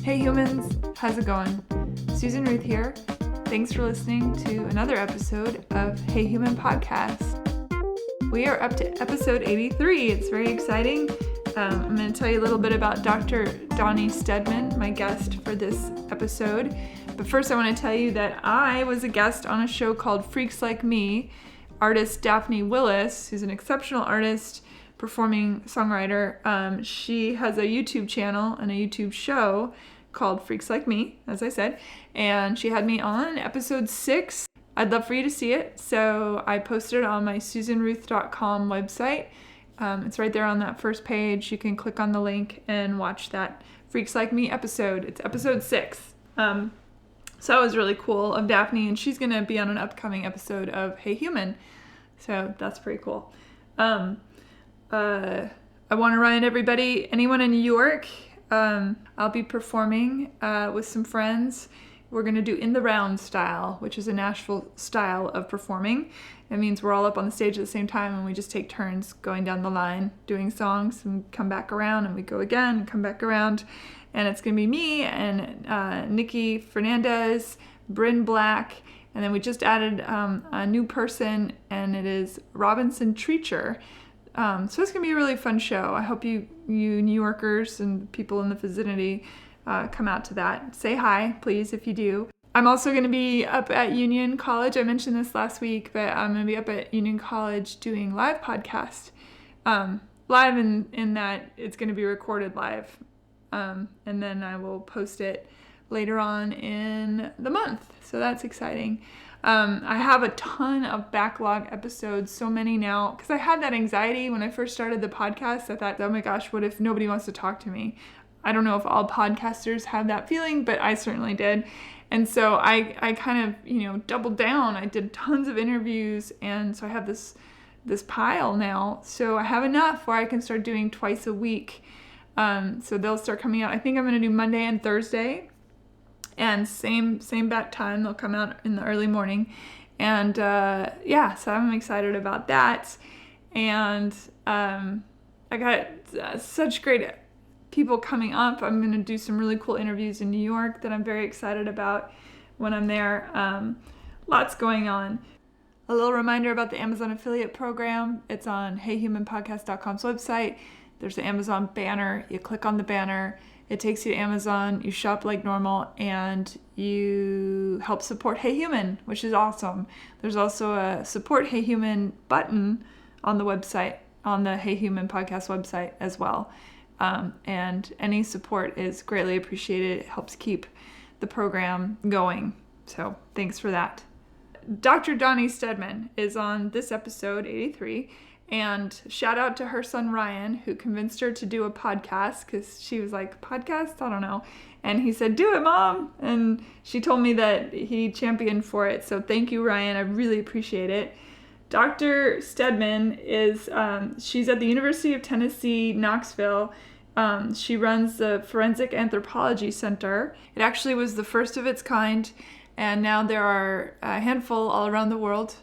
Hey humans, how's it going? Susan Ruth here. Thanks for listening to another episode of Hey Human Podcast. We are up to episode 83. It's very exciting. I'm going to tell you a little bit about Dr. Dawnie Steadman, my guest for this episode. But first I want to tell you that I was a guest on a show called Freaks Like Me. Artist Daphne Willis, who's an exceptional artist, performing songwriter. She has a YouTube channel and a YouTube show called Freaks Like Me, as I said, and she had me on episode 6. I'd love for you to see it, so I posted it on my susanruth.com website. It's right there on that first page. You can click on the link and watch that Freaks Like Me episode. It's episode 6. So that was really cool of Daphne, and she's going to be on an upcoming episode of Hey Human, so that's pretty cool. I want to remind everybody, anyone in New York, I'll be performing with some friends. We're going to do in the round style, which is a Nashville style of performing. It means we're all up on the stage at the same time and we just take turns going down the line, doing songs and come back around, and we go again and come back around. And it's going to be me and Nikki Fernandez, Bryn Black, and then we just added a new person, and it is Robinson Treacher. So it's going to be a really fun show. I hope you New Yorkers and people in the vicinity come out to that. Say hi, please, if you do. I'm also going to be up at Union College. I mentioned this last week, but I'm going to be up at Union College doing live podcast. Live in that it's going to be recorded live. And then I will post it later on in the month. So that's exciting. I have a ton of backlog episodes, so many now, because I had that anxiety when I first started the podcast. I thought, oh my gosh, what if nobody wants to talk to me? I don't know if all podcasters have that feeling, but I certainly did. And so I kind of, doubled down. I did tons of interviews, and so I have this pile now. So I have enough where I can start doing twice a week. So they'll start coming out. I think I'm going to do Monday and Thursday. And same back time, they'll come out in the early morning. And so I'm excited about that. And I got such great people coming up. I'm going to do some really cool interviews in New York that I'm very excited about when I'm there. Lots going on. A little reminder about the Amazon affiliate program. It's on heyhumanpodcast.com's website. There's the Amazon banner. You click on the banner. It takes you to Amazon, you shop like normal, and you help support Hey Human, which is awesome. There's also a Support Hey Human button on the website, on the Hey Human podcast website as well. And any support is greatly appreciated. It helps keep the program going. So thanks for that. Dr. Dawnie Steadman is on this episode, 83. And shout out to her son, Ryan, who convinced her to do a podcast, because she was like, podcast? I don't know. And he said, do it, Mom. And she told me that he championed for it. So thank you, Ryan. I really appreciate it. Dr. Steadman is, she's at the University of Tennessee, Knoxville. She runs the Forensic Anthropology Center. It actually was the first of its kind. And now there are a handful all around the world.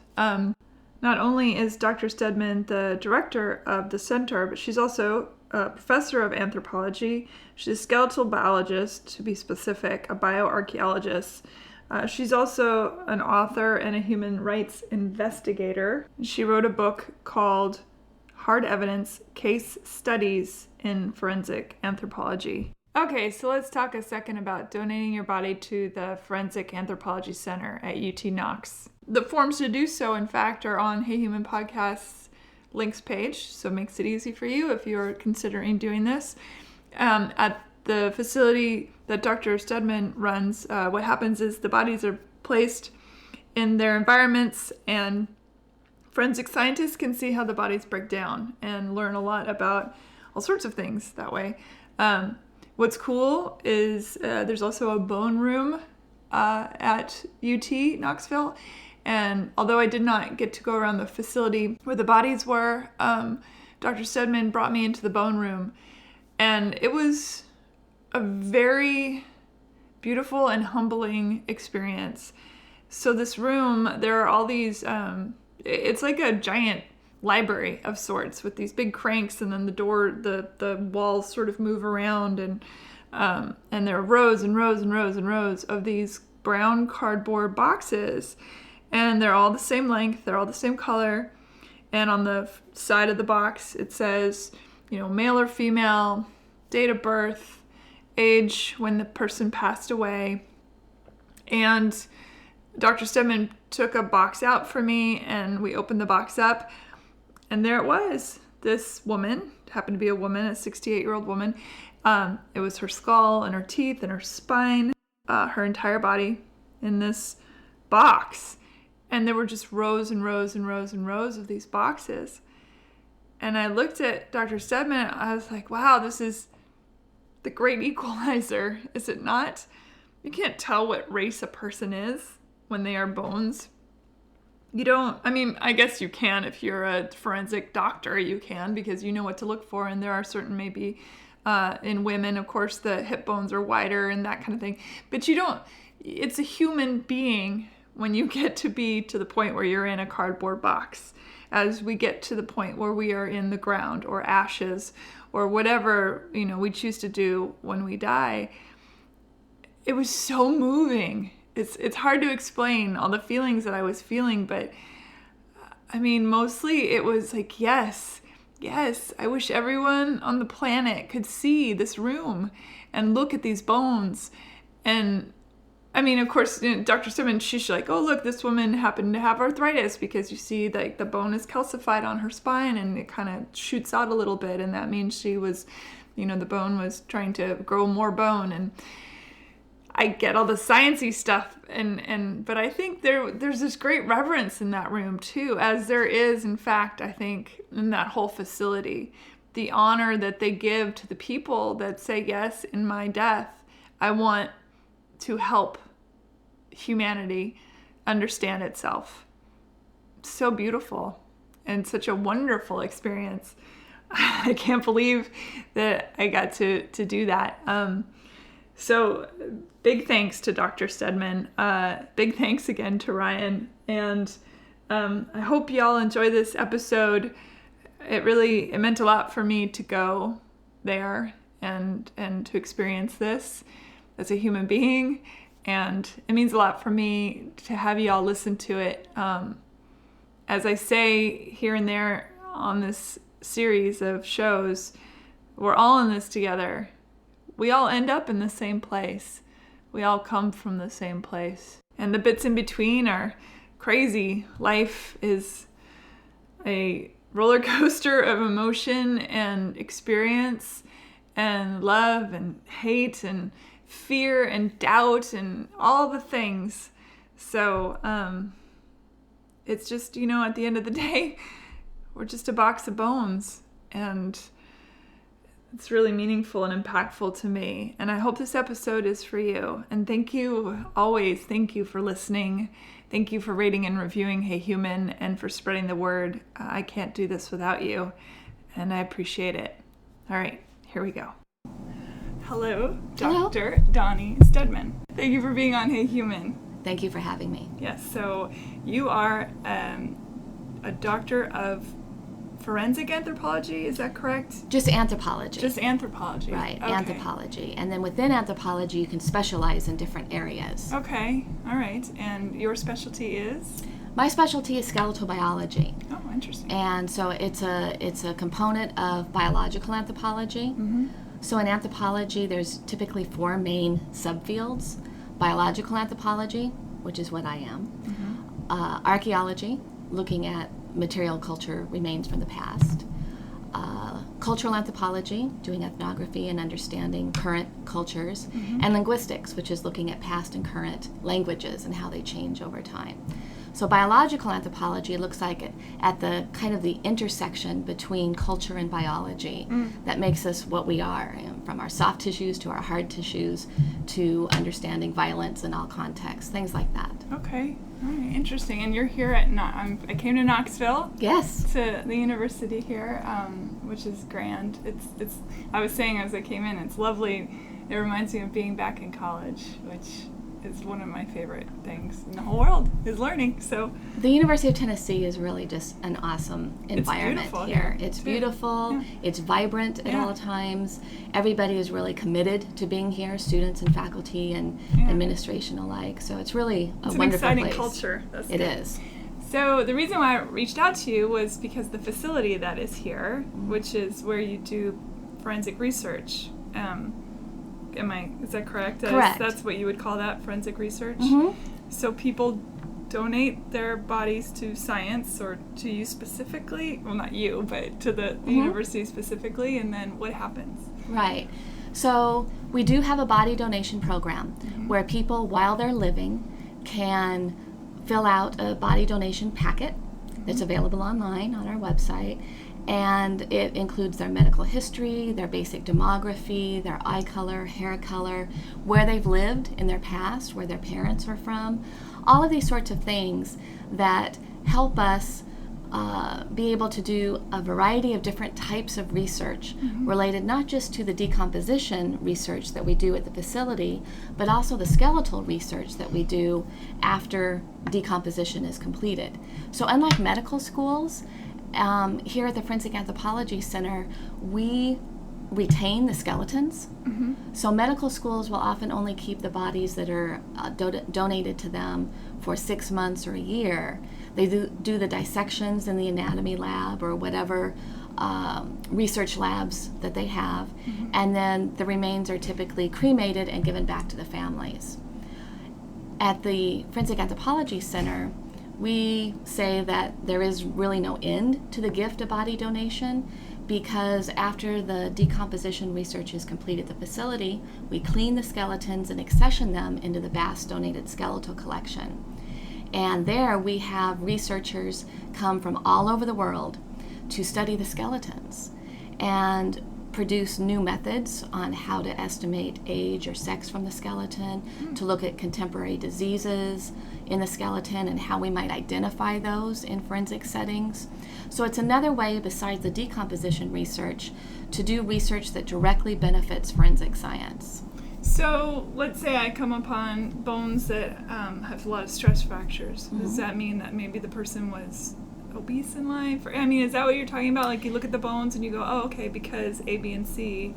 Not only is Dr. Steadman the director of the center, but she's also a professor of anthropology. She's a skeletal biologist, to be specific, a bioarchaeologist. She's also an author and a human rights investigator. She wrote a book called Hard Evidence: Case Studies in Forensic Anthropology. Okay, so let's talk a second about donating your body to the Forensic Anthropology Center at UT Knox. The forms to do so, in fact, are on Hey Human Podcast's links page, so it makes it easy for you if you're considering doing this. At the facility that Dr. Steadman runs, what happens is the bodies are placed in their environments, and forensic scientists can see how the bodies break down and learn a lot about all sorts of things that way. What's cool is there's also a bone room at UT Knoxville. And although I did not get to go around the facility where the bodies were, Dr. Steadman brought me into the bone room. And it was a very beautiful and humbling experience. So this room, there are all these, it's like a giant library of sorts with these big cranks, and then the door, the walls sort of move around, and And there are rows and rows and rows and rows of these brown cardboard boxes. And they're all the same length. They're all the same color. And on the side of the box, it says, male or female, date of birth, age when the person passed away. And Dr. Steadman took a box out for me, and we opened the box up. And there it was. This woman, happened to be a woman, a 68-year-old woman. It was her skull and her teeth and her spine, her entire body in this box. And there were just rows and rows and rows and rows of these boxes. And I looked at Dr. Steadman, and I was like, wow, this is the great equalizer, is it not? You can't tell what race a person is when they are bones. I guess you can if you're a forensic doctor, you can, because you know what to look for. And there are certain, maybe in women, of course, the hip bones are wider and that kind of thing. But it's a human being when you get to be to the point where you're in a cardboard box, as we get to the point where we are in the ground or ashes or whatever, we choose to do when we die. It was so moving. It's hard to explain all the feelings that I was feeling, but mostly it was like, yes, I wish everyone on the planet could see this room and look at these bones. And of course, Dr. Steadman, she's like, oh, look, this woman happened to have arthritis, because you see like the bone is calcified on her spine and it kind of shoots out a little bit. And that means she was, the bone was trying to grow more bone. And I get all the sciencey stuff, but I think there's this great reverence in that room too, as there is, in fact, I think, in that whole facility. The honor that they give to the people that say, yes, in my death, I want to help humanity understand itself. So beautiful and such a wonderful experience. I can't believe that I got to do that. So big thanks to Dr. Steadman. Big thanks again to Ryan. And I hope y'all enjoy this episode. It meant a lot for me to go there and to experience this as a human being. And it means a lot for me to have y'all listen to it. As I say here and there on this series of shows, we're all in this together. We all end up in the same place. We all come from the same place. And the bits in between are crazy. Life is a roller coaster of emotion and experience and love and hate and fear and doubt and all the things. So it's just, at the end of the day, we're just a box of bones. And it's really meaningful and impactful to me. And I hope this episode is for you. And thank you for listening. Thank you for rating and reviewing Hey Human, and for spreading the word. I can't do this without you, and I appreciate it. All right, here we go. Hello, Dr. Dawnie Steadman. Thank you for being on Hey Human. Thank you for having me. Yes, so you are a doctor of Forensic Anthropology, is that correct? Just anthropology. Just anthropology. Right, okay. Anthropology. And then within anthropology, you can specialize in different areas. Okay, all right. And your specialty is? My specialty is skeletal biology. Oh, interesting. And so it's a component of biological anthropology. Mm-hmm. So in anthropology, there's typically 4 main subfields. Biological anthropology, which is what I am. Mm-hmm. Archaeology, looking at material culture remains from the past. Cultural anthropology, doing ethnography and understanding current cultures. Mm-hmm. And linguistics, which is looking at past and current languages and how they change over time. So biological anthropology looks like at the kind of the intersection between culture and biology that makes us what we are, from our soft tissues to our hard tissues to understanding violence in all contexts, things like that. Okay, all right, interesting. And you're here at I came to Knoxville. Yes. To the university here, which is grand. It's. I was saying as I came in, it's lovely. It reminds me of being back in college, which is one of my favorite things in the whole world, is learning. So the University of Tennessee is really just an awesome environment here. It's beautiful. Yeah. It's vibrant at all times. Everybody is really committed to being here, students and faculty and administration alike. So it's really a wonderful exciting place. Culture. It is. So the reason why I reached out to you was because the facility that is here, which is where you do forensic research. Is that correct? Correct. That's what you would call that, forensic research? Mm-hmm. So people donate their bodies to science, or to you specifically, well, not you, but to the university specifically, and then what happens? Right. So we do have a body donation program where people, while they're living, can fill out a body donation packet that's available online on our website. And it includes their medical history, their basic demography, their eye color, hair color, where they've lived in their past, where their parents are from, all of these sorts of things that help us be able to do a variety of different types of research related not just to the decomposition research that we do at the facility, but also the skeletal research that we do after decomposition is completed. So unlike medical schools, here at the Forensic Anthropology Center, we retain the skeletons. So medical schools will often only keep the bodies that are donated to them for 6 months or a year. They do the dissections in the anatomy lab or whatever research labs that they have, and then the remains are typically cremated and given back to the families. At the Forensic Anthropology Center, we say that there is really no end to the gift of body donation, because after the decomposition research is complete at the facility, we clean the skeletons and accession them into the Bass donated skeletal collection. And there we have researchers come from all over the world to study the skeletons and produce new methods on how to estimate age or sex from the skeleton, to look at contemporary diseases in the skeleton and how we might identify those in forensic settings. So it's another way, besides the decomposition research, to do research that directly benefits forensic science. So let's say I come upon bones that have a lot of stress fractures. Does that mean that maybe the person was obese in life? Or, I mean, is that what you're talking about? Like, you look at the bones and you go, oh, okay, because A, B, and C.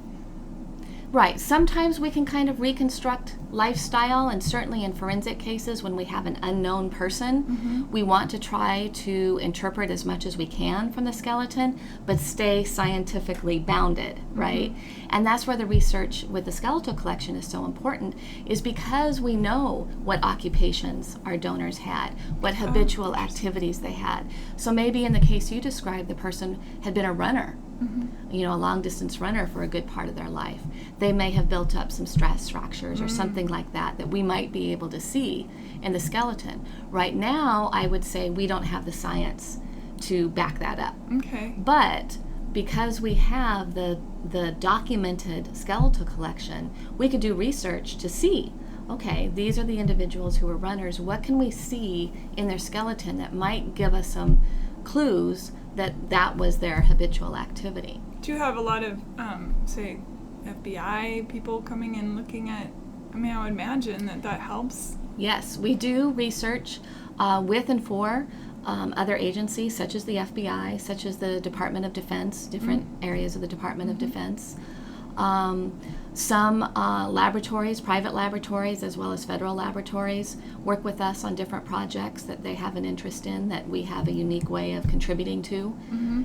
Right. Sometimes we can kind of reconstruct lifestyle, and certainly in forensic cases when we have an unknown person, we want to try to interpret as much as we can from the skeleton, but stay scientifically bounded, right? And that's where the research with the skeletal collection is so important, is because we know what occupations our donors had, what habitual activities they had. So maybe in the case you described, the person had been a runner, a long-distance runner for a good part of their life. They may have built up some stress fractures or something like that we might be able to see in the skeleton. Right now, I would say we don't have the science to back that up. Okay. But because we have the documented skeletal collection, we could do research to see, okay, these are the individuals who were runners. What can we see in their skeleton that might give us some clues that was their habitual activity? Do you have a lot of, say, FBI people coming and looking at, I mean, I would imagine that helps. Yes, we do research with and for other agencies, such as the FBI, such as the Department of Defense, different areas of the Department of Defense. Some laboratories, private laboratories, as well as federal laboratories, work with us on different projects that they have an interest in that we have a unique way of contributing to.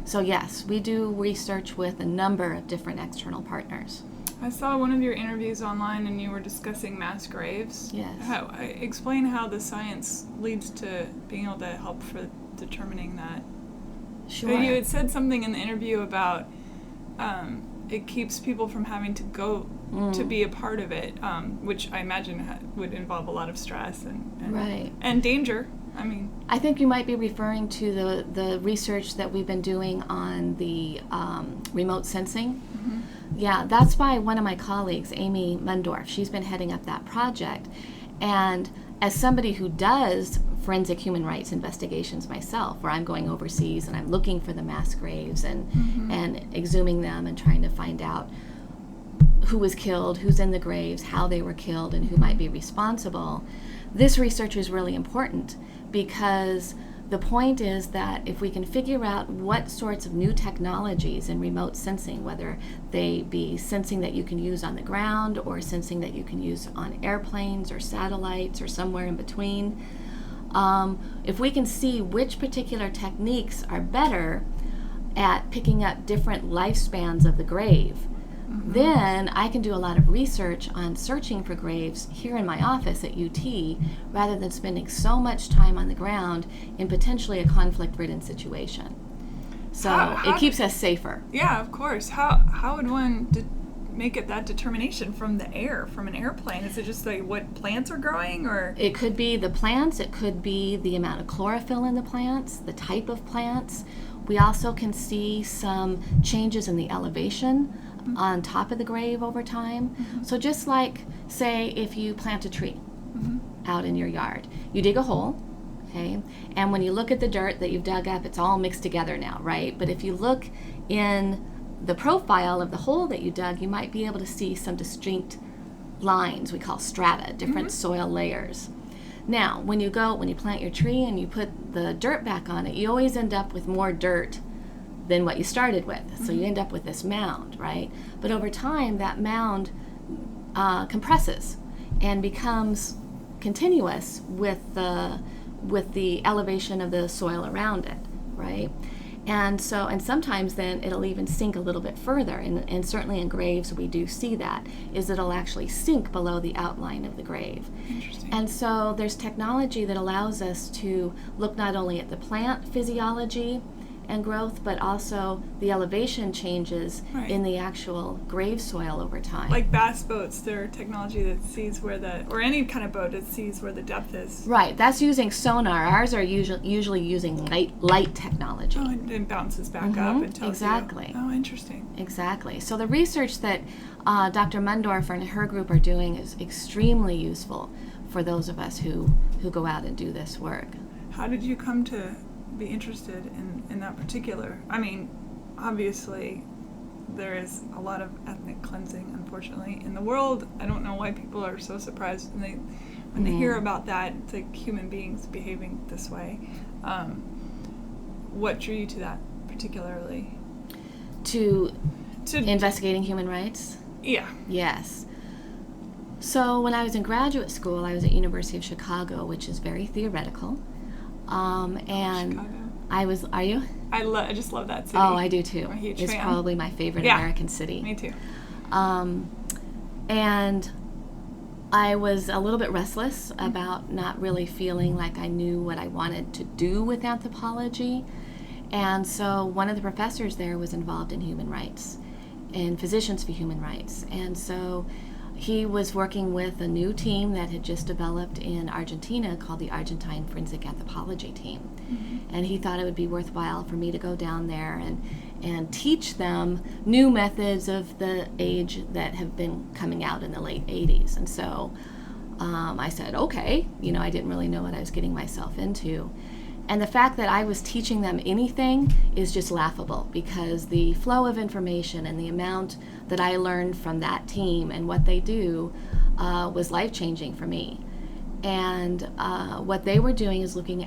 So yes, we do research with a number of different external partners. I saw one of your interviews online and you were discussing mass graves. Yes. Explain how the science leads to being able to help for determining that. Sure. You had said something in the interview about it keeps people from having to go to be a part of it, which I imagine would involve a lot of stress and danger. I mean, I think you might be referring to the research that we've been doing on the remote sensing. Yeah, that's by one of my colleagues, Amy Mundorf. She's been heading up that project. And as somebody who does forensic human rights investigations myself, where I'm going overseas and I'm looking for the mass graves and exhuming them and trying to find out who was killed, who's in the graves, how they were killed, and who might be responsible, this research is really important, because the point is that if we can figure out what sorts of new technologies in remote sensing, whether they be sensing that you can use on the ground or sensing that you can use on airplanes or satellites or somewhere in between, if we can see which particular techniques are better at picking up different lifespans of the grave, then I can do a lot of research on searching for graves here in my office at UT, rather than spending so much time on the ground in potentially a conflict-ridden situation. So it keeps us safer. Yeah, of course. How would one make it that determination from the air, from an airplane? Is it just like what plants are growing, or? It could be the plants. It could be the amount of chlorophyll in the plants, the type of plants. We also can see some changes in the elevation on top of the grave over time. So just like, say, if you plant a tree out in your yard, you dig a hole, okay, and when you look at the dirt that you've dug up, it's all mixed together now, right? But if you look in the profile of the hole that you dug, you might be able to see some distinct lines we call strata, different soil layers. Now, when you plant your tree and you put the dirt back on it, you always end up with more dirt than what you started with. So you end up with this mound, right? But over time, that mound compresses and becomes continuous with the elevation of the soil around it, right? And sometimes then it'll even sink a little bit further, and certainly in graves we do see that, is it'll actually sink below the outline of the grave. Interesting. And so there's technology that allows us to look not only at the plant physiology and growth, but also the elevation changes in the actual grave soil over time. Like bass boats, they're technology that sees where or any kind of boat that sees where the depth is. Right, that's using sonar. Ours are usually using light technology. Oh, and it bounces back up and tells exactly. you. Oh, interesting. Exactly. So the research that Dr. Mundorf and her group are doing is extremely useful for those of us who go out and do this work. How did you come to be interested in that particular? I mean, obviously there is a lot of ethnic cleansing, unfortunately, in the world. I don't know why people are so surprised when they hear about that. It's like human beings behaving this way. What drew you to that particularly? To investigating human rights? Yeah. Yes. So when I was in graduate school, I was at University of Chicago, which is very theoretical. And Chicago. Are you? I just love that city. Oh, I do too. I'm a huge It's fan. probably my favorite American city. Me too. And I was a little bit restless about not really feeling like I knew what I wanted to do with anthropology. And so one of the professors there was involved in human rights and Physicians for Human Rights. And so he was working with a new team that had just developed in Argentina called the Argentine Forensic Anthropology Team. And he thought it would be worthwhile for me to go down there and teach them new methods of the age that have been coming out in the late 80s. And so I said, okay, I didn't really know what I was getting myself into. And the fact that I was teaching them anything is just laughable, because the flow of information and the amount that I learned from that team and what they do was life-changing for me. And what they were doing is looking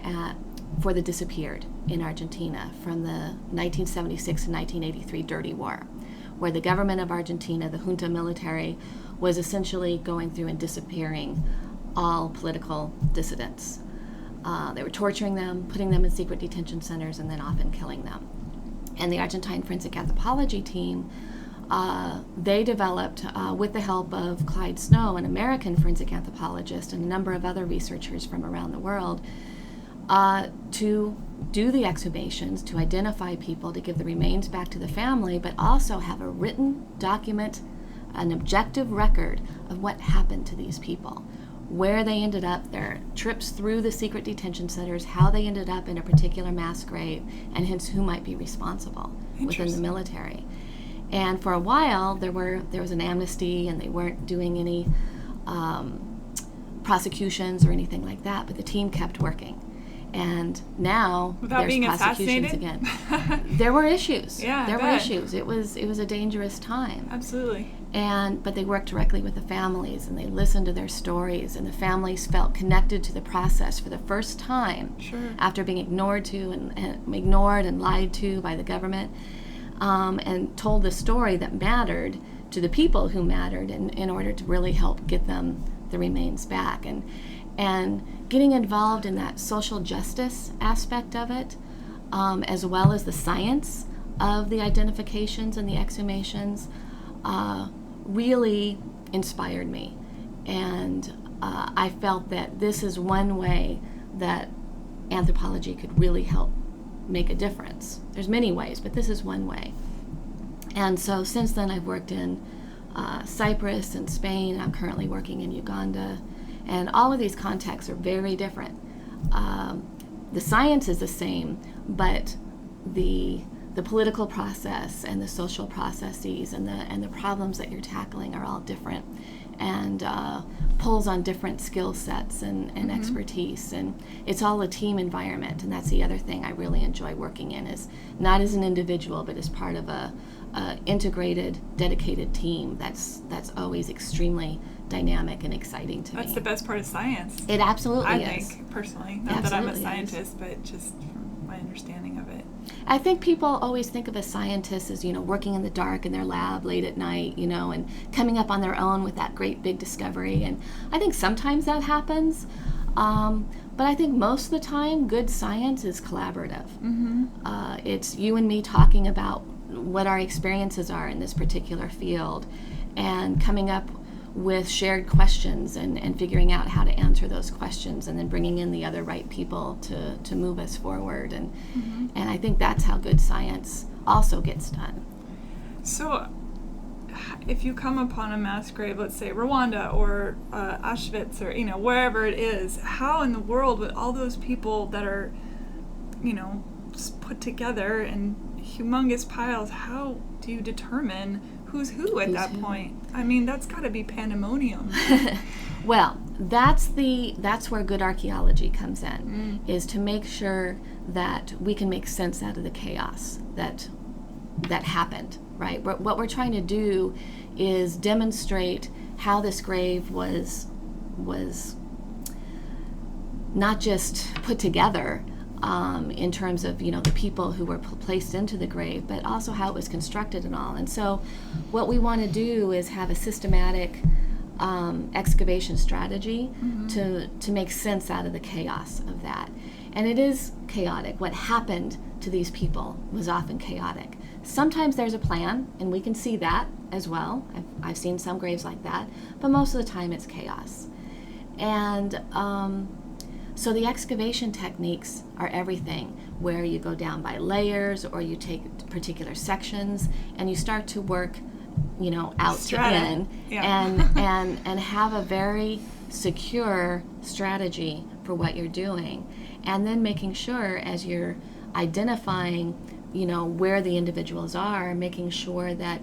for the disappeared in Argentina from the 1976 to 1983 Dirty War, where the government of Argentina, the junta military, was essentially going through and disappearing all political dissidents. They were torturing them, putting them in secret detention centers, and then often killing them. And the Argentine Forensic Anthropology Team, they developed, with the help of Clyde Snow, an American forensic anthropologist, and a number of other researchers from around the world, to do the exhumations, to identify people, to give the remains back to the family, but also have a written document, an objective record of what happened to these people, where they ended up, their trips through the secret detention centers, how they ended up in a particular mass grave, and hence who might be responsible within the military. And for a while, there was an amnesty, and they weren't doing any prosecutions or anything like that, but the team kept working. And now there's prosecutions again. There were issues. Yeah, there were issues. It was a dangerous time. Absolutely. But they worked directly with the families, and they listened to their stories, and the families felt connected to the process for the first time. Sure. After being ignored and lied to by the government, and told the story that mattered to the people who mattered in order to really help get them the remains back. And getting involved in that social justice aspect of it, as well as the science of the identifications and the exhumations, really inspired me. And I felt that this is one way that anthropology could really help make a difference. There's many ways, but this is one way. And so since then I've worked in Cyprus and Spain. I'm currently working in Uganda. And all of these contexts are very different. The science is the same, but the political process and the social processes and the problems that you're tackling are all different, and pulls on different skill sets and expertise. And it's all a team environment, and that's the other thing I really enjoy working in, is not as an individual, but as part of a integrated, dedicated team that's always extremely dynamic and exciting to me. That's the best part of science. It absolutely is. I think, personally. Not that I'm a scientist, but just from my understanding of it. I think people always think of a scientist as, working in the dark in their lab late at night, and coming up on their own with that great big discovery. And I think sometimes that happens. But I think most of the time, good science is collaborative. It's you and me talking about what our experiences are in this particular field, and coming up with shared questions and figuring out how to answer those questions, and then bringing in the other right people to move us forward. And I think that's how good science also gets done. So if you come upon a mass grave, let's say Rwanda or Auschwitz or wherever it is, how in the world with all those people that are put together in humongous piles, how do you determine who's who at that point? I mean, that's got to be pandemonium. Well, that's where good archaeology comes in, is to make sure that we can make sense out of the chaos that happened, right? What we're trying to do is demonstrate how this grave was not just put together in terms of the people who were placed into the grave, but also how it was constructed and all. And so what we want to do is have a systematic excavation strategy to make sense out of the chaos of that. And it is chaotic. What happened to these people was often chaotic. Sometimes there's a plan, and we can see that as well. I've seen some graves like that, but most of the time it's chaos. And so the excavation techniques are everything, where you go down by layers, or you take particular sections and you start to work, out Strata. To in, yeah. and have a very secure strategy for what you're doing, and then making sure as you're identifying, where the individuals are, making sure that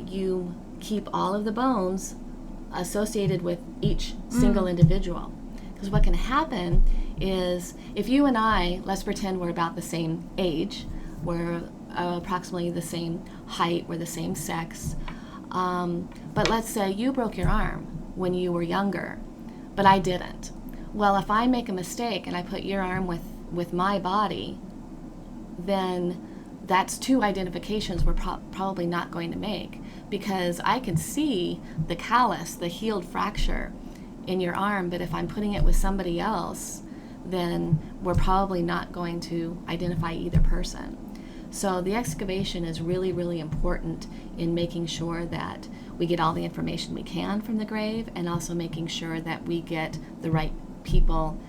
you keep all of the bones associated with each single individual. Because what can happen is, if you and I, let's pretend we're about the same age, we're approximately the same height, we're the same sex, but let's say you broke your arm when you were younger, but I didn't. Well, if I make a mistake and I put your arm with my body, then that's two identifications we're probably not going to make, because I can see the callus, the healed fracture in your arm, but if I'm putting it with somebody else, then we're probably not going to identify either person. So the excavation is really, really important in making sure that we get all the information we can from the grave, and also making sure that we get the right people,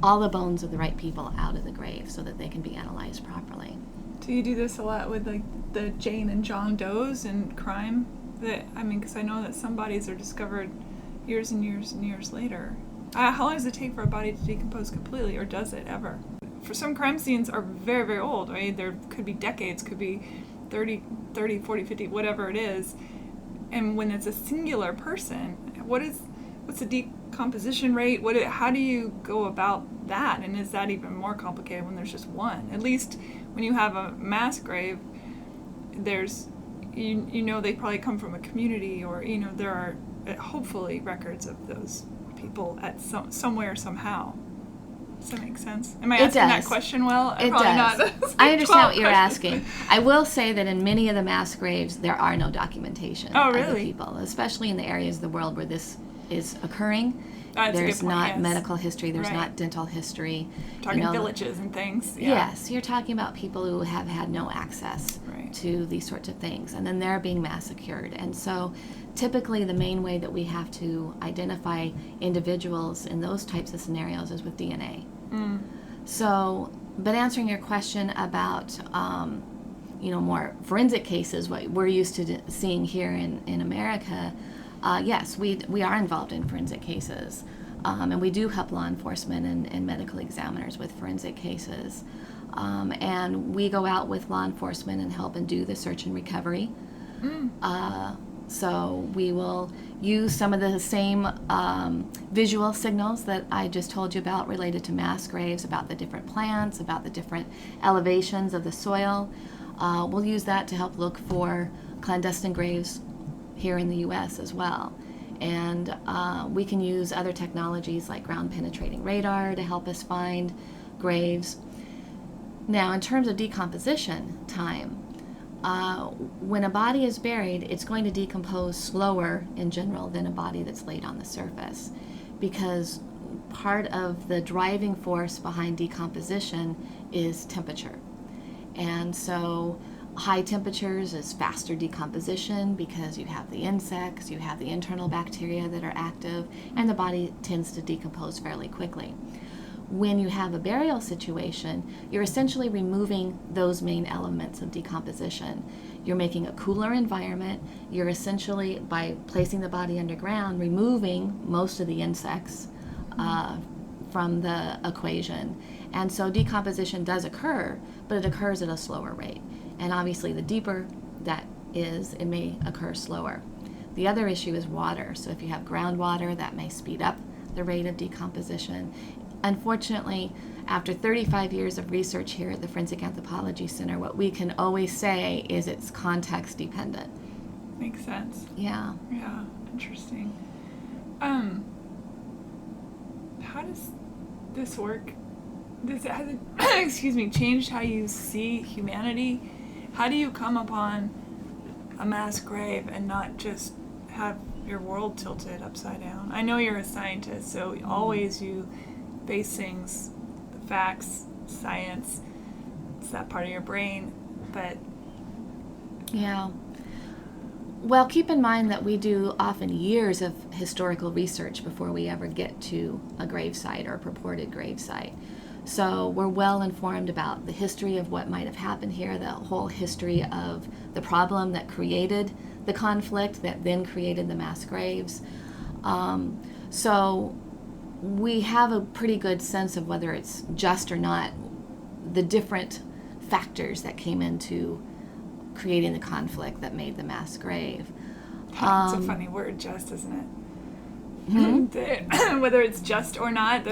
all the bones of the right people out of the grave, so that they can be analyzed properly. Do you do this a lot with the Jane and John Does and crime? Because I know that some bodies are discovered years and years and years later. How long does it take for a body to decompose completely, or does it ever? For some crime scenes are very, very old, right? There could be decades, could be 30, 40, 50, whatever it is. And when it's a singular person, what's the decomposition rate? How do you go about that? And is that even more complicated when there's just one? At least when you have a mass grave, there's you know they probably come from a community, or there are hopefully records of those people at somewhere somehow. Does that make sense? Am I asking that question well? It does. Not. I understand what you're asking. I will say that in many of the mass graves, there are no documentation of the people, especially in the areas of the world where this is occurring. There's not medical history. There's not dental history. Talking villages and things. Yeah. Yes, you're talking about people who have had no access to these sorts of things, and then they're being massacred. And so typically the main way that we have to identify individuals in those types of scenarios is with DNA. So, but answering your question about, more forensic cases, what we're used to seeing here in America, yes, we are involved in forensic cases. And we do help law enforcement and medical examiners with forensic cases. And we go out with law enforcement and help and do the search and recovery. So we will use some of the same visual signals that I just told you about related to mass graves, about the different plants, about the different elevations of the soil. We'll use that to help look for clandestine graves here in the U.S. as well. And we can use other technologies like ground-penetrating radar to help us find graves. Now, in terms of decomposition time, when a body is buried, it's going to decompose slower in general than a body that's laid on the surface, because part of the driving force behind decomposition is temperature. And so high temperatures is faster decomposition because you have the insects, you have the internal bacteria that are active, and the body tends to decompose fairly quickly. When you have a burial situation, you're essentially removing those main elements of decomposition. You're making a cooler environment. You're essentially, by placing the body underground, removing most of the insects from the equation. And so decomposition does occur, but it occurs at a slower rate. And obviously the deeper that is, it may occur slower. The other issue is water. So if you have groundwater, that may speed up the rate of decomposition. Unfortunately, after 35 years of research here at the Forensic Anthropology Center, what we can always say is it's context dependent. Makes sense. Yeah. Yeah, interesting. How does this work? Has it changed how you see humanity? How do you come upon a mass grave and not just have your world tilted upside down? I know you're a scientist, so always you base things, the facts, science, it's that part of your brain, but... Yeah. Well, keep in mind that we do often years of historical research before we ever get to a gravesite or a purported gravesite. So we're well informed about the history of what might have happened here, the whole history of the problem that created the conflict that then created the mass graves. So we have a pretty good sense of whether it's just or not, the different factors that came into creating the conflict that made the mass grave. It's a funny word, just, isn't it? Whether it's just or not,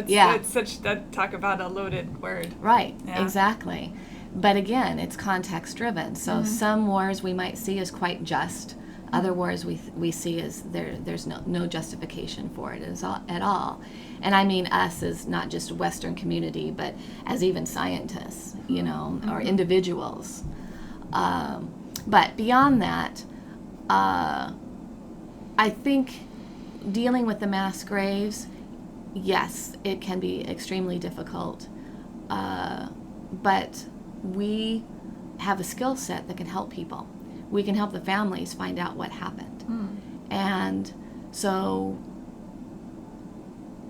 talk about a loaded word. Right, exactly. But again, it's context driven. So some wars we might see as quite just. Other wars we see as there's no justification for it at all. And I mean us as not just Western community, but as even scientists, or individuals. But beyond that, I think dealing with the mass graves, yes, it can be extremely difficult. But we have a skill set that can help people. We can help the families find out what happened. And so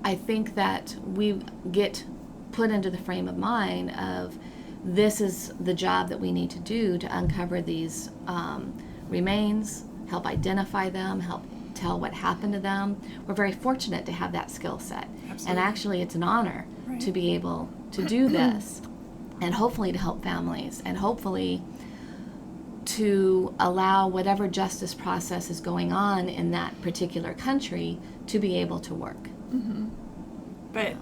I think that we get put into the frame of mind of this is the job that we need to do to uncover these remains, help identify them, help tell what happened to them. We're very fortunate to have that skill set. Absolutely. And actually it's an honor to be able to do this and hopefully to help families and hopefully to allow whatever justice process is going on in that particular country to be able to work. But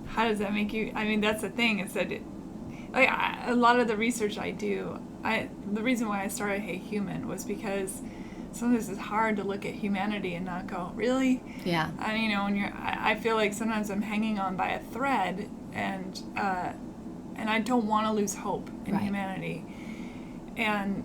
how does that make you, that's the thing, is that a lot of the research I do, the reason why I started Hey Human was because sometimes it's hard to look at humanity and not go, really? Yeah. And when I feel like sometimes I'm hanging on by a thread, and I don't want to lose hope in humanity. And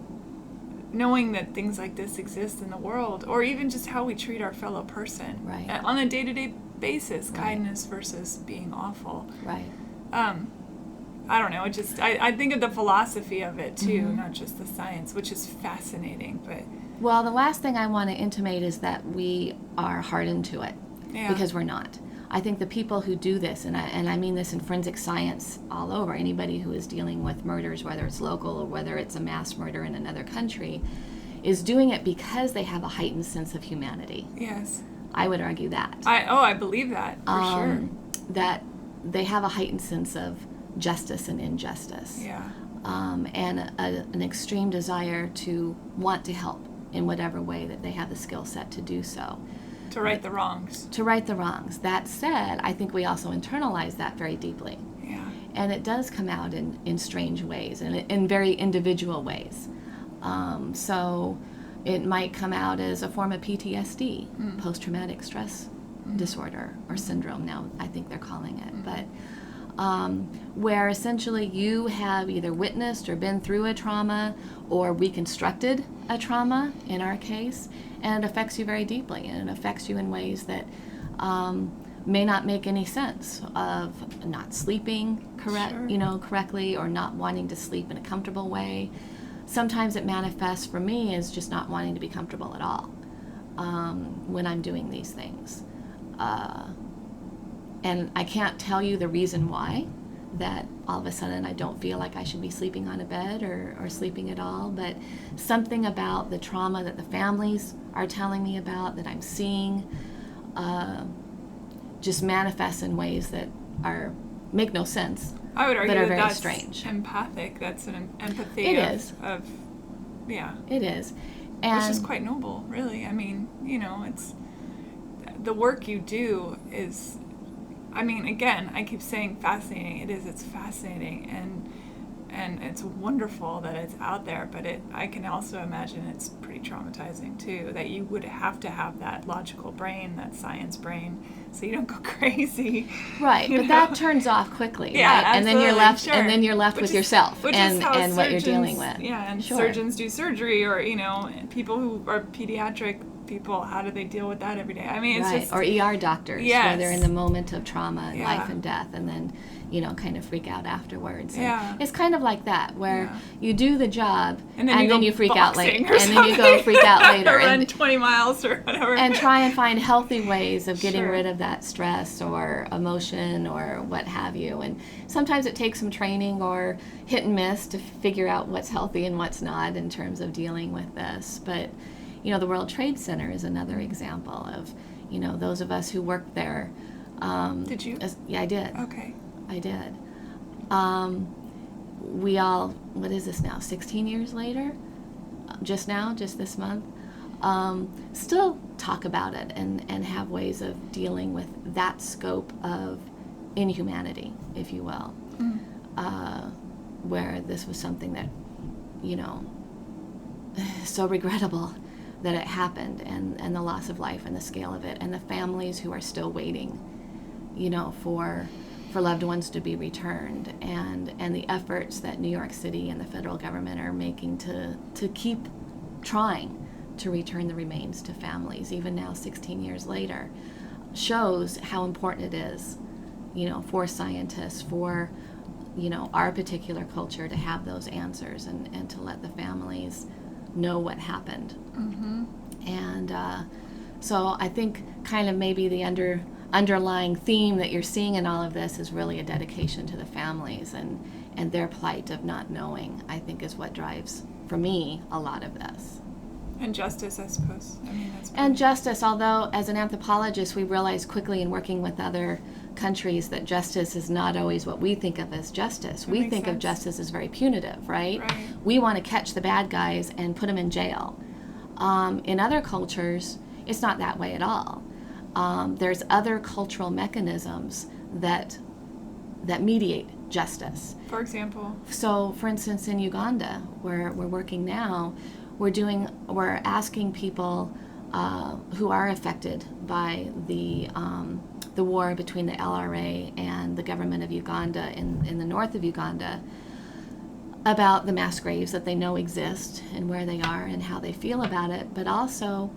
knowing that things like this exist in the world, or even just how we treat our fellow person on a day-to-day basis, kindness versus being awful. Right. I don't know. I think of the philosophy of it too, not just the science, which is fascinating. But well, the last thing I want to intimate is that we are hardened to it, because we're not. I think the people who do this, and I mean this in forensic science all over, anybody who is dealing with murders, whether it's local or whether it's a mass murder in another country, is doing it because they have a heightened sense of humanity. Yes. I would argue that. I believe that, for sure. That they have a heightened sense of justice and injustice. Yeah. And an extreme desire to want to help in whatever way that they have the skill set to do so. To right the wrongs. To right the wrongs. That said, I think we also internalize that very deeply. Yeah. And it does come out in strange ways and in very individual ways. So it might come out as a form of PTSD, post-traumatic stress disorder or syndrome now, I think they're calling it. But where essentially you have either witnessed or been through a trauma or reconstructed a trauma, in our case, and it affects you very deeply, and it affects you in ways that may not make any sense, of not sleeping correctly, or not wanting to sleep in a comfortable way. Sometimes it manifests for me as just not wanting to be comfortable at all when I'm doing these things. And I can't tell you the reason why, that all of a sudden I don't feel like I should be sleeping on a bed or sleeping at all, but something about the trauma that the families are telling me about, that I'm seeing, just manifests in ways that make no sense. I would argue that are that very that's strange. Empathic. That's an empathy. It is. It is. And which is quite noble, really. I mean, it's the work you do is, again, I keep saying fascinating. It is. It's fascinating, and it's wonderful that it's out there. But I can also imagine it's pretty traumatizing too. That you would have to have that logical brain, that science brain, so you don't go crazy. Right, but that turns off quickly. Yeah, right? absolutely. And then you're left with yourself and what you're dealing with. Yeah, and surgeons do surgery, or people who are pediatric people, how do they deal with that every day? It's just, or ER doctors, where they're in the moment of trauma, life and death, and then kind of freak out afterwards. And it's kind of like that, where you do the job and then you freak out later, and then you go freak out later, or run 20 miles or whatever, and try and find healthy ways of getting rid of that stress or emotion or what have you. And sometimes it takes some training or hit and miss to figure out what's healthy and what's not in terms of dealing with this. But the World Trade Center is another example of, those of us who worked there. Did you? Yeah, I did. Okay. I did. We all, what is this now, 16 years later? Just this month? Still talk about it and have ways of dealing with that scope of inhumanity, if you will. Where this was something that, so regrettable that it happened, and the loss of life and the scale of it, and the families who are still waiting, for loved ones to be returned, and the efforts that New York City and the federal government are making to keep trying to return the remains to families, even now 16 years later, shows how important it is, for scientists, for our particular culture, to have those answers and to let the families know what happened. And so I think kind of maybe the underlying theme that you're seeing in all of this is really a dedication to the families and their plight of not knowing, I think, is what drives, for me, a lot of this. And justice, I suppose. And justice, although as an anthropologist we realize quickly in working with other countries that justice is not always what we think of as justice. We think of justice as very punitive, right? We want to catch the bad guys and put them in jail. In other cultures, it's not that way at all. There's other cultural mechanisms that mediate justice. For example? So, for instance, in Uganda, where we're working now, we're asking people who are affected by the war between the LRA and the government of Uganda in the north of Uganda about the mass graves that they know exist and where they are and how they feel about it, but also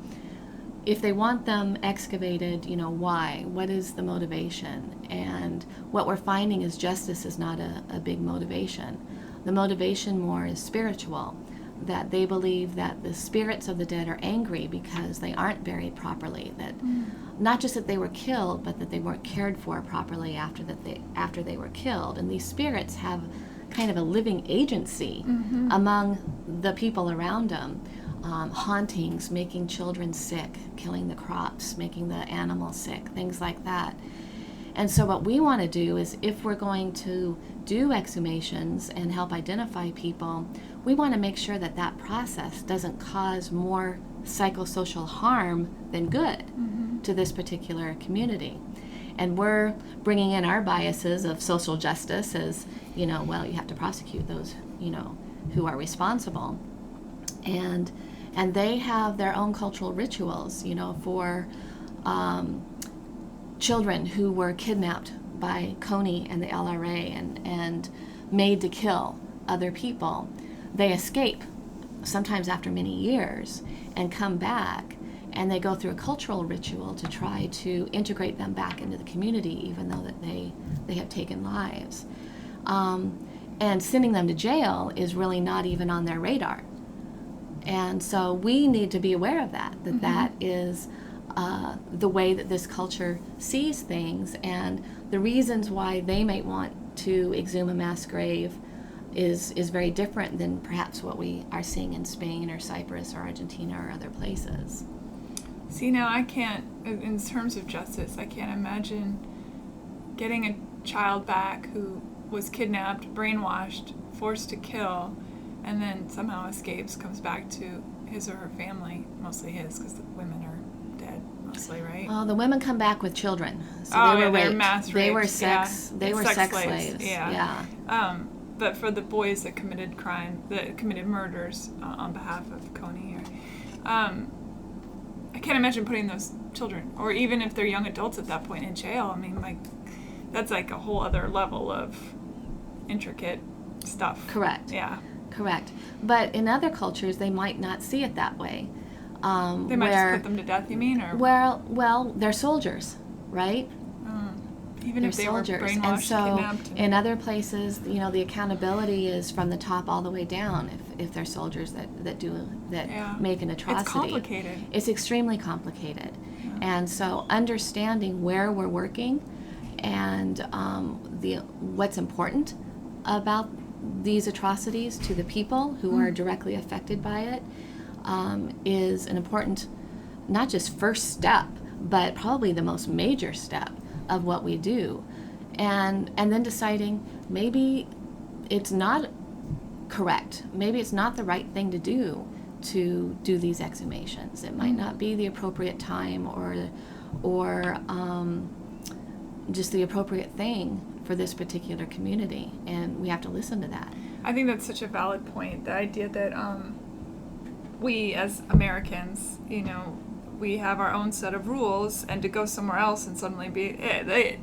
if they want them excavated, why? What is the motivation? And what we're finding is justice is not a big motivation. The motivation more is spiritual, that they believe that the spirits of the dead are angry because they aren't buried properly, that not just that they were killed, but that they weren't cared for properly after they were killed. And these spirits have kind of a living agency among the people around them. Hauntings, making children sick, killing the crops, making the animals sick, things like that. And so what we want to do is, if we're going to do exhumations and help identify people, we want to make sure that that process doesn't cause more psychosocial harm than good to this particular community. And we're bringing in our biases of social justice as, you have to prosecute those, who are responsible. And they have their own cultural rituals, for children who were kidnapped by CONI and the LRA and made to kill other people. They escape, sometimes after many years, and come back, and they go through a cultural ritual to try to integrate them back into the community, even though that they have taken lives. And sending them to jail is really not even on their radar. And so we need to be aware of that that is the way that this culture sees things, and the reasons why they might want to exhume a mass grave is very different than perhaps what we are seeing in Spain or Cyprus or Argentina or other places. See, now I can't, in terms of justice, I can't imagine getting a child back who was kidnapped, brainwashed, forced to kill, and then somehow escapes, comes back to his or her family, mostly his, because the women are dead, mostly, right? Well, the women come back with children, so they were they're raped. mass raped. They were sex. Yeah. They were sex slaves. Yeah. But for the boys that committed murders on behalf of CONI, I can't imagine putting those children, or even if they're young adults at that point, in jail. I mean, that's like a whole other level of intricate stuff. Correct. Yeah. Correct. But in other cultures, they might not see it that way. They might just put them to death, you mean? Or? Well, they're soldiers, right? Even if they soldiers. were brainwashed, and so kidnapped. In other places, the accountability is from the top all the way down. If they're soldiers that make an atrocity, it's complicated. It's extremely complicated, and so understanding where we're working and what's important about these atrocities to the people who are directly affected by it is an important, not just first step, but probably the most major step of what we do, and then deciding maybe it's not correct, maybe it's not the right thing to do these exhumations. It might not be the appropriate time or just the appropriate thing for this particular community, and we have to listen to that. I think that's such a valid point, the idea that we as Americans, we have our own set of rules, and to go somewhere else and suddenly be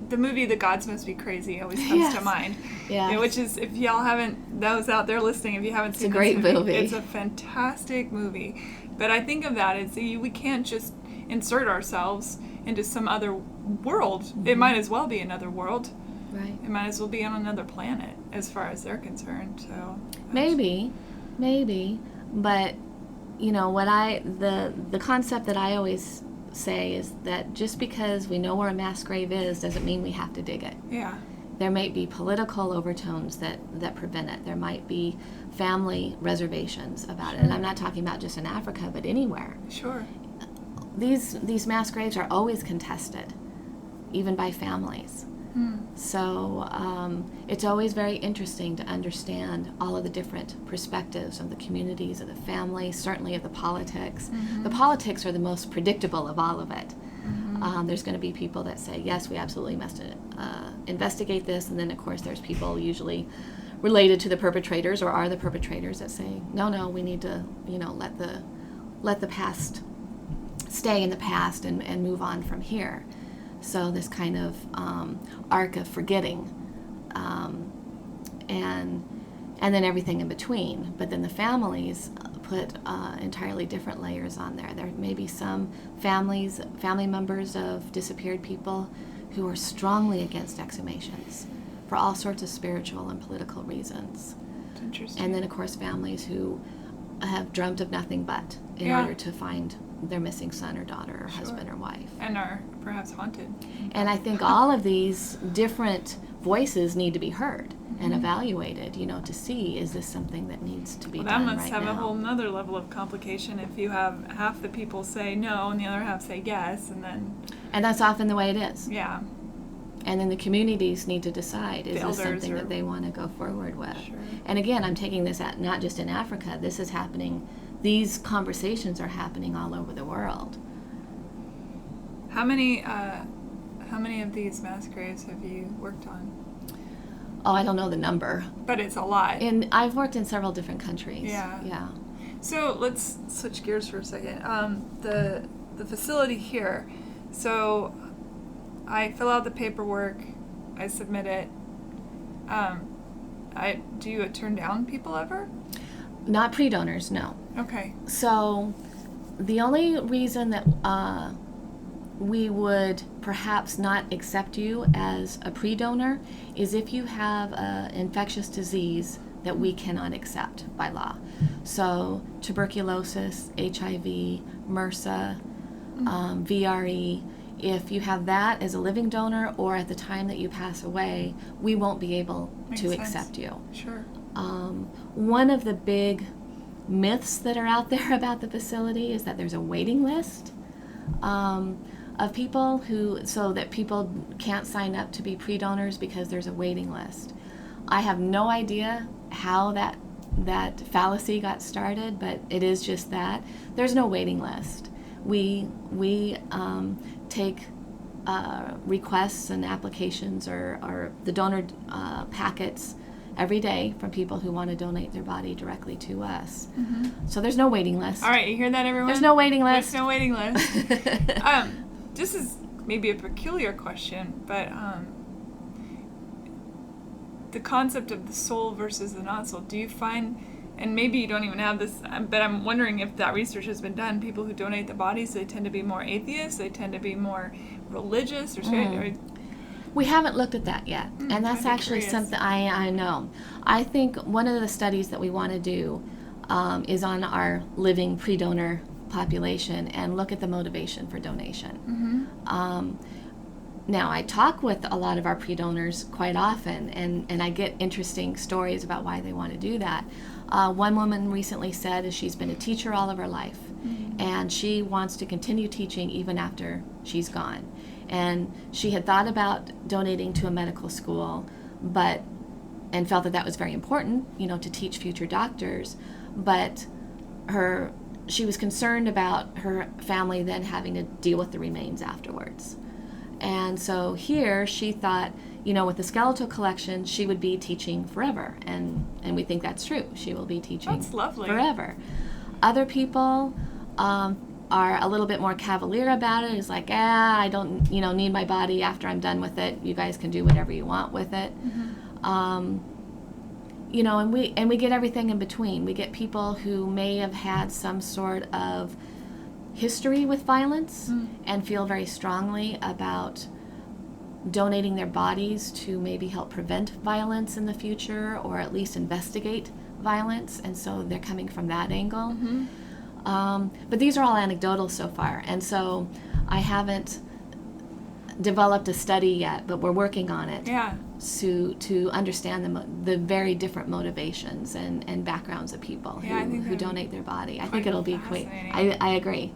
the movie The Gods Must Be Crazy always comes to mind. Yeah. Which is, if y'all haven't, those out there listening, if you haven't seen it's a great movie. It's a fantastic movie. But I think of that as we can't just insert ourselves into some other world. It might as well be another world. Right. It might as well be on another planet as far as they're concerned. So maybe, but the concept that I always say is that just because we know where a mass grave is doesn't mean we have to dig it. Yeah. There might be political overtones that prevent it. There might be family reservations about it. And I'm not talking about just in Africa, but anywhere. Sure. These mass graves are always contested, even by families. So it's always very interesting to understand all of the different perspectives of the communities, of the family, certainly of the politics. The politics are the most predictable of all of it. There's going to be people that say, yes, we absolutely must investigate this. And then, of course, there's people usually related to the perpetrators or are the perpetrators that say, no, we need to, let the past stay in the past and move on from here. So this kind of arc of forgetting, and then everything in between. But then the families put entirely different layers on there. There may be some family members of disappeared people who are strongly against exhumations for all sorts of spiritual and political reasons. That's interesting. And then, of course, families who have dreamt of nothing but in order to find their missing son or daughter or husband or wife. And are perhaps haunted. And I think all of these different voices need to be heard and evaluated, to see, is this something that needs to be done right now? That must have a whole nother level of complication if you have half the people say no and the other half say yes, and then... And that's often the way it is. Yeah. And then the communities need to decide, is this something that they want to go forward with? Sure. And again, I'm taking this not just in Africa. This is happening, these conversations are happening all over the world. How many of these mass graves have you worked on? Oh, I don't know the number. But it's a lot. And I've worked in several different countries. Yeah. So let's switch gears for a second. The facility here. So I fill out the paperwork. I submit it. Do you turn down people ever? Not pre-donors, no. Okay. So the only reason that we would perhaps not accept you as a pre-donor is if you have an infectious disease that we cannot accept by law. So tuberculosis, HIV, MRSA, VRE, if you have that as a living donor or at the time that you pass away, we won't be able to accept you. Sure. One of the big myths that are out there about the facility is that there's a waiting list of people so that people can't sign up to be pre-donors because there's a waiting list. I have no idea how that fallacy got started, but it is just that. There's no waiting list. We take requests and applications or the donor packets every day from people who want to donate their body directly to us. So there's no waiting list. All right, you hear that, everyone? There's no waiting list. There's no waiting list. This is maybe a peculiar question, but the concept of the soul versus the not soul, do you find, and maybe you don't even have this, but I'm wondering if that research has been done, people who donate the bodies, they tend to be more atheists, they tend to be more religious, or we haven't looked at that yet, and that's actually something I know. I think one of the studies that we want to do is on our living pre-donor population and look at the motivation for donation. Now, I talk with a lot of our pre-donors quite often, and I get interesting stories about why they want to do that. One woman recently said she's been a teacher all of her life, and she wants to continue teaching even after she's gone. And she had thought about donating to a medical school, and felt that was very important, to teach future doctors, but she was concerned about her family then having to deal with the remains afterwards. And so here she thought, with the skeletal collection, she would be teaching forever. And we think that's true. She will be teaching That's lovely. Forever. Other people are a little bit more cavalier about it. It's like, I don't, need my body after I'm done with it. You guys can do whatever you want with it. And we get everything in between. We get people who may have had some sort of history with violence and feel very strongly about donating their bodies to maybe help prevent violence in the future or at least investigate violence, and so they're coming from that angle. But these are all anecdotal so far, and so I haven't developed a study yet, but we're working on it. To understand the very different motivations and backgrounds of people who donate their body. I think it'll be quite. I agree.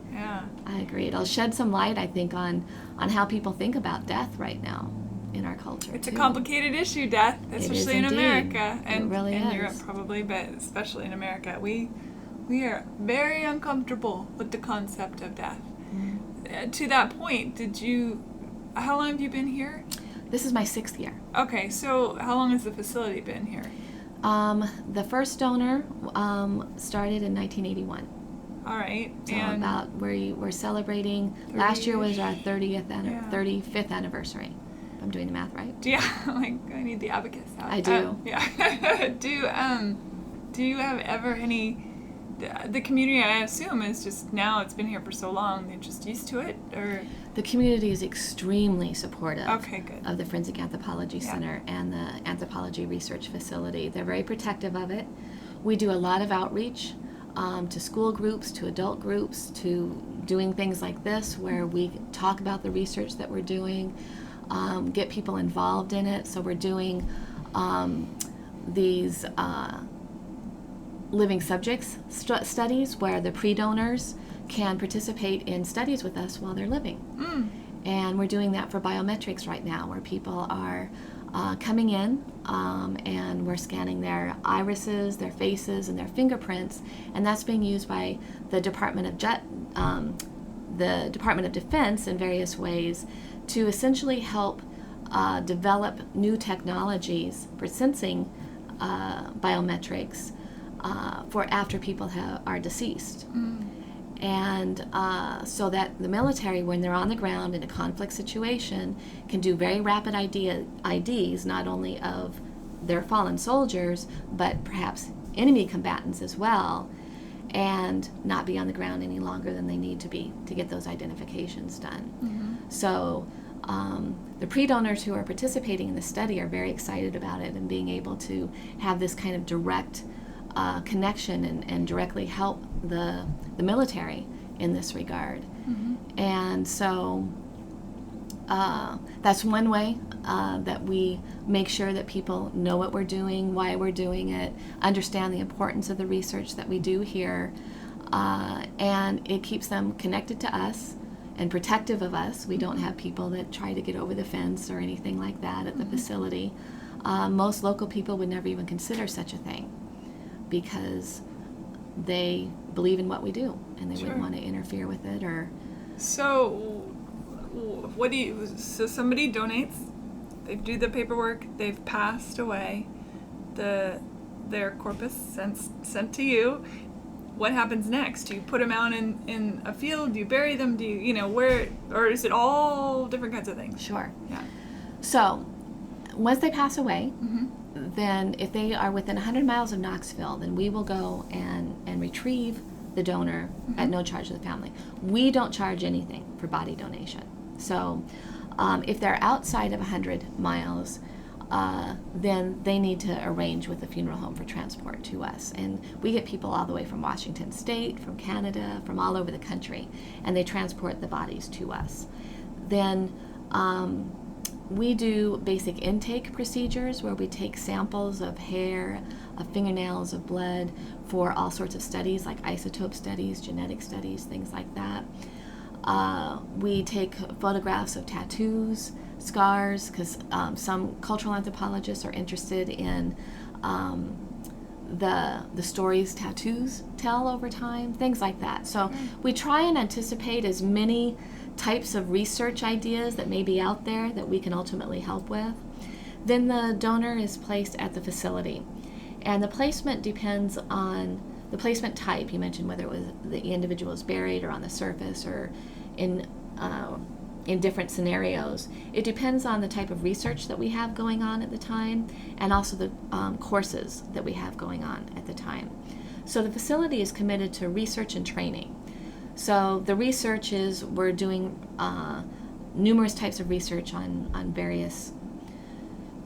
I agree. It'll shed some light, I think, on how people think about death right now in our culture. It's a complicated issue, death, especially in America, and really in is. Europe probably, but especially in America. We are very uncomfortable with the concept of death. to that point, how long have you been here? This is my 6th year. Okay, so how long has the facility been here? The first donor started in 1981. All right. So and about we're celebrating, last year was our 35th anniversary. If I'm doing the math right. Yeah, like I need the abacus out. I do. Yeah. Do you have ever any, the community, I assume, is just now, it's been here for so long, they're just used to it, or? The community is extremely supportive of the Forensic Anthropology Center and the Anthropology Research Facility. They're very protective of it. We do a lot of outreach to school groups, to adult groups, to doing things like this where we talk about the research that we're doing, get people involved in it. So we're doing these living subjects studies where the pre-donors can participate in studies with us while they're living. And we're doing that for biometrics right now, where people are coming in and we're scanning their irises, their faces, and their fingerprints, and that's being used by the Department of Defense in various ways to essentially help develop new technologies for sensing biometrics for after people are deceased. And so that the military, when they're on the ground in a conflict situation, can do very rapid IDs, not only of their fallen soldiers, but perhaps enemy combatants as well, and not be on the ground any longer than they need to be to get those identifications done. So the pre-donors who are participating in the study are very excited about it and being able to have this kind of direct connection and directly help the military in this regard. And so that's one way that we make sure that people know what we're doing, why we're doing it, understand the importance of the research that we do here, and it keeps them connected to us and protective of us. We don't have people that try to get over the fence or anything like that at the facility. Most local people would never even consider such a thing, because they believe in what we do and they wouldn't want to interfere with it. Or so somebody donates, they do the paperwork, they've passed away, their corpus sent to you. What happens next? Do you put them out in a field? Do you bury them? Do you where, or is it all different kinds of things? Sure. Yeah. So once they pass away, then if they are within 100 miles of Knoxville, then we will go and retrieve the donor at no charge to the family. We don't charge anything for body donation. So if they're outside of 100 miles, then they need to arrange with the funeral home for transport to us. And we get people all the way from Washington State, from Canada, from all over the country, and they transport the bodies to us. Then we do basic intake procedures where we take samples of hair, of fingernails, of blood for all sorts of studies like isotope studies, genetic studies, things like that. We take photographs of tattoos, scars, because some cultural anthropologists are interested in the stories tattoos tell over time, things like that. So we try and anticipate as many types of research ideas that may be out there that we can ultimately help with. Then the donor is placed at the facility, and the placement depends on the placement type. You mentioned whether it was the individual is buried or on the surface or in different scenarios. It depends on the type of research that we have going on at the time, and also the courses that we have going on at the time. So the facility is committed to research and training. So the research is we're doing numerous types of research on various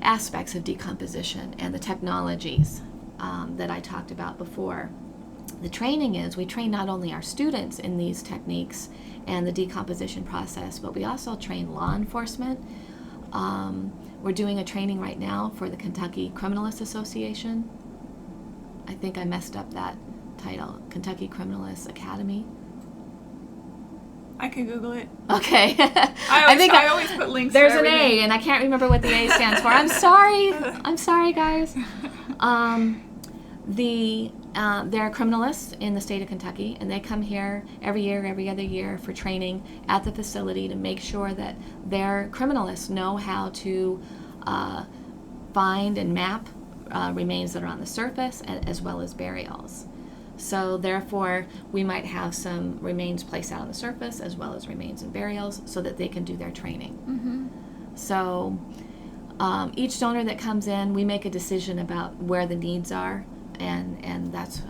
aspects of decomposition and the technologies that I talked about before. The training is we train not only our students in these techniques and the decomposition process, but we also train law enforcement. We're doing a training right now for the Kentucky Criminalist Association. I think I messed up that title, Kentucky Criminalist Academy. I can Google it. Okay. I always put links. There's to an A, and I can't remember what the A stands for. I'm sorry. I'm sorry, guys. The they're criminalists in the state of Kentucky, and they come here every year, every other year for training at the facility to make sure that their criminalists know how to find and map remains that are on the surface, as well as burials. So therefore, we might have some remains placed out on the surface as well as remains and burials so that they can do their training. Mm-hmm. So each donor that comes in, we make a decision about where the needs are, and that's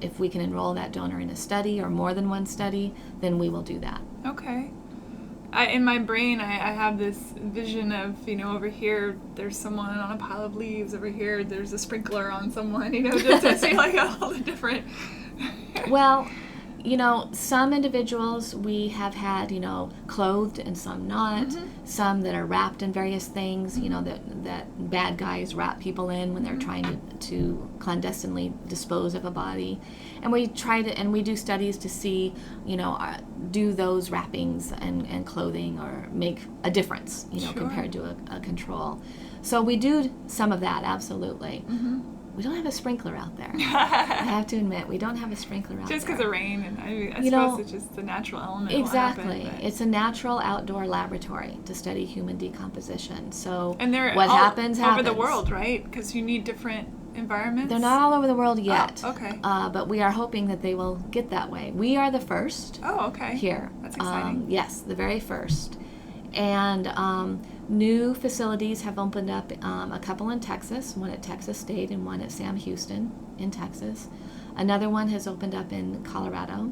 if we can enroll that donor in a study or more than one study, then we will do that. Okay. In my brain, I have this vision of, over here, there's someone on a pile of leaves. Over here, there's a sprinkler on someone, just to see like all the different... Well, some individuals we have had, clothed and some not. Mm-hmm. Some that are wrapped in various things, that bad guys wrap people in when they're trying to clandestinely dispose of a body. And we do studies to see, do those wrappings and clothing or make a difference, Sure. compared to a control. So we do some of that, absolutely. Mm-hmm. We don't have a sprinkler out there. I have to admit, we don't have a sprinkler out there. Just because of rain, and I suppose it's just the natural element. Exactly. Happen, it's a natural outdoor laboratory to study human decomposition. So and they're what happens over the world, right? Because you need different environments. They're not all over the world yet. Oh, okay. But we are hoping that they will get that way. We are the first. Oh, okay. Here. That's exciting. Yes, the very first. And new facilities have opened up, a couple in Texas, one at Texas State and one at Sam Houston in Texas. Another one has opened up in Colorado.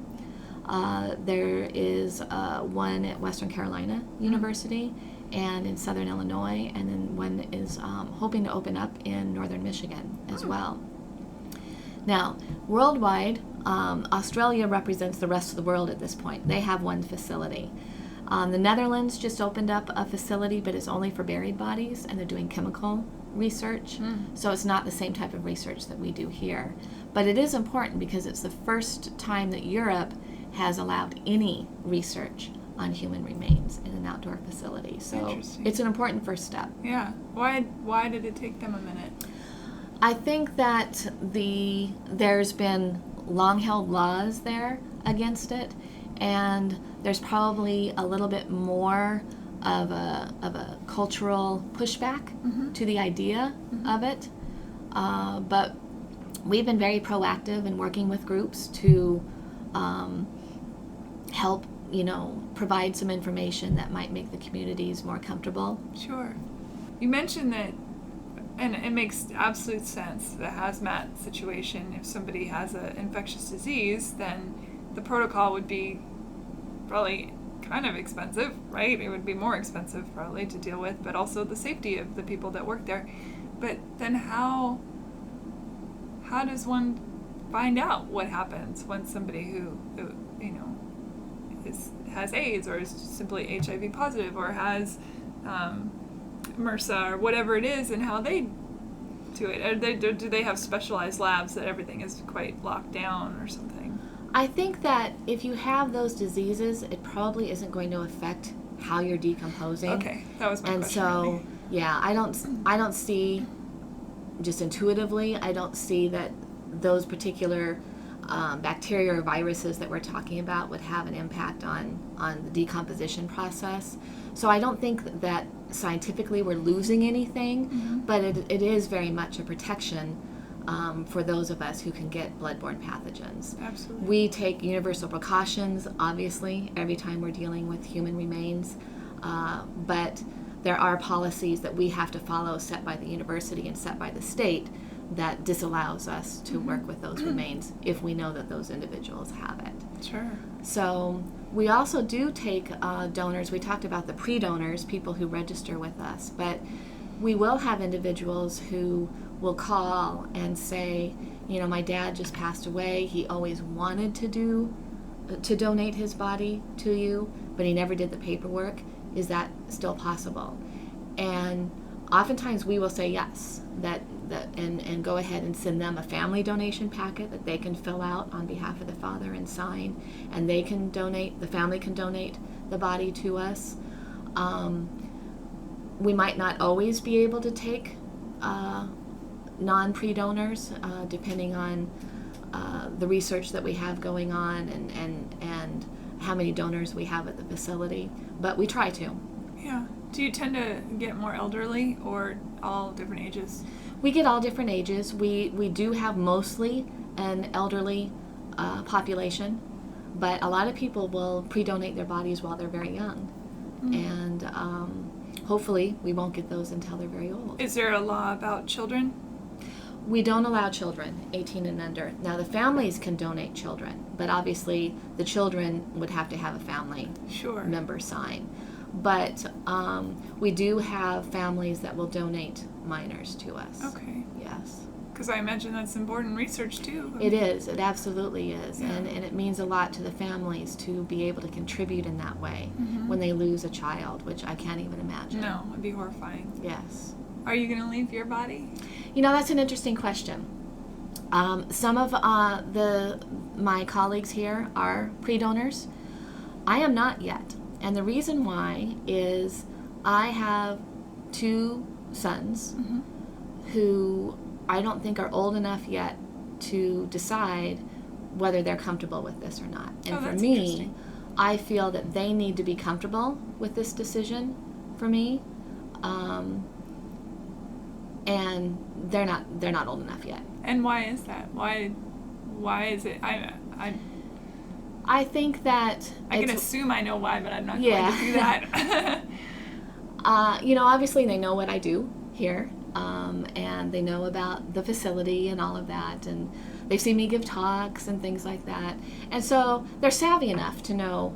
There is one at Western Carolina University and in Southern Illinois, and then one is hoping to open up in Northern Michigan as well. Now, worldwide, Australia represents the rest of the world at this point. They have one facility. The Netherlands just opened up a facility, but it's only for buried bodies, and they're doing chemical research. So it's not the same type of research that we do here. But it is important because it's the first time that Europe has allowed any research on human remains in an outdoor facility. So it's an important first step. Yeah. Why did it take them a minute? I think that there's been long-held laws there against it, and there's probably a little bit more of a cultural pushback to the idea of it. But we've been very proactive in working with groups to help, provide some information that might make the communities more comfortable. Sure. You mentioned that, and it makes absolute sense, the hazmat situation. If somebody has an infectious disease, then the protocol would be probably kind of expensive, right? It would be more expensive probably to deal with, but also the safety of the people that work there. But then how does one find out what happens when somebody who has AIDS or is simply HIV positive or has MRSA or whatever it is, and how they do it? Do they have specialized labs that everything is quite locked down or something? I think that if you have those diseases, it probably isn't going to affect how you're decomposing. Okay, that was my question. And so, really. Yeah, I don't see, just intuitively, I don't see that those particular bacteria or viruses that we're talking about would have an impact on the decomposition process. So I don't think that scientifically we're losing anything, but it is very much a protection for those of us who can get bloodborne pathogens. Absolutely. We take universal precautions, obviously, every time we're dealing with human remains, but there are policies that we have to follow set by the university and set by the state that disallows us to work with those remains if we know that those individuals have it. Sure. So we also do take donors. We talked about the pre-donors, people who register with us, but we will have individuals who will call and say, my dad just passed away. He always wanted to donate his body to you, but he never did the paperwork. Is that still possible? And oftentimes we will say yes, and go ahead and send them a family donation packet that they can fill out on behalf of the father and sign, and the family can donate the body to us. We might not always be able to take non-pre-donors, depending on the research that we have going on and how many donors we have at the facility. But we try to. Yeah. Do you tend to get more elderly or all different ages? We get all different ages. We do have mostly an elderly population, but a lot of people will pre-donate their bodies while they're very young. And hopefully we won't get those until they're very old. Is there a law about children? We don't allow children 18 and under. Now the families can donate children, but obviously the children would have to have a family member sign. But we do have families that will donate minors to us. Okay. Yes. Because I imagine that's important research too. It is. It absolutely is. Yeah. And it means a lot to the families to be able to contribute in that way when they lose a child, which I can't even imagine. No, it'd be horrifying. Yes. Are you going to leave your body? You know, that's an interesting question. Some of my colleagues here are pre-donors. I am not yet. And the reason why is I have 2 sons who I don't think are old enough yet to decide whether they're comfortable with this or not. And for me, I feel that they need to be comfortable with this decision for me. And they're not old enough yet. And why is that? Why is it? I think that I can assume I know why, but I'm not going to do that. Obviously they know what I do here, and they know about the facility and all of that, and they've seen me give talks and things like that. And so they're savvy enough to know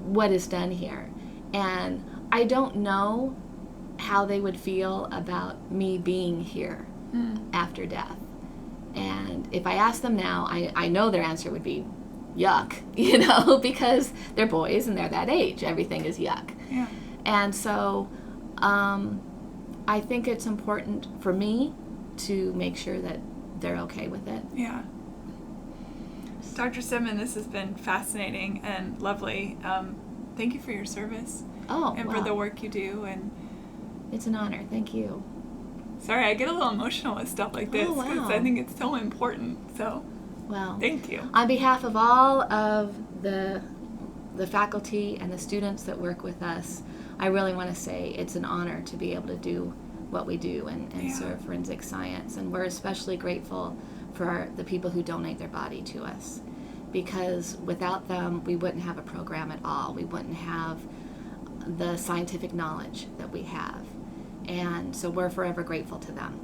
what is done here. And I don't know how they would feel about me being here after death. And if I ask them now, I know their answer would be yuck, because they're boys and they're that age. Everything is yuck. Yeah. And so I think it's important for me to make sure that they're okay with it. Yeah. Dr. Steadman, this has been fascinating and lovely. Thank you for your service. And for the work you do. And it's an honor. Thank you. Sorry, I get a little emotional with stuff like this because I think it's so important. So, thank you. On behalf of all of the faculty and the students that work with us, I really want to say it's an honor to be able to do what we do and serve forensic science. And we're especially grateful for the people who donate their body to us, because without them, we wouldn't have a program at all. We wouldn't have the scientific knowledge that we have. And so we're forever grateful to them.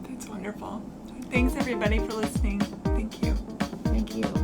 That's wonderful. Thanks, everybody, for listening. Thank you. Thank you.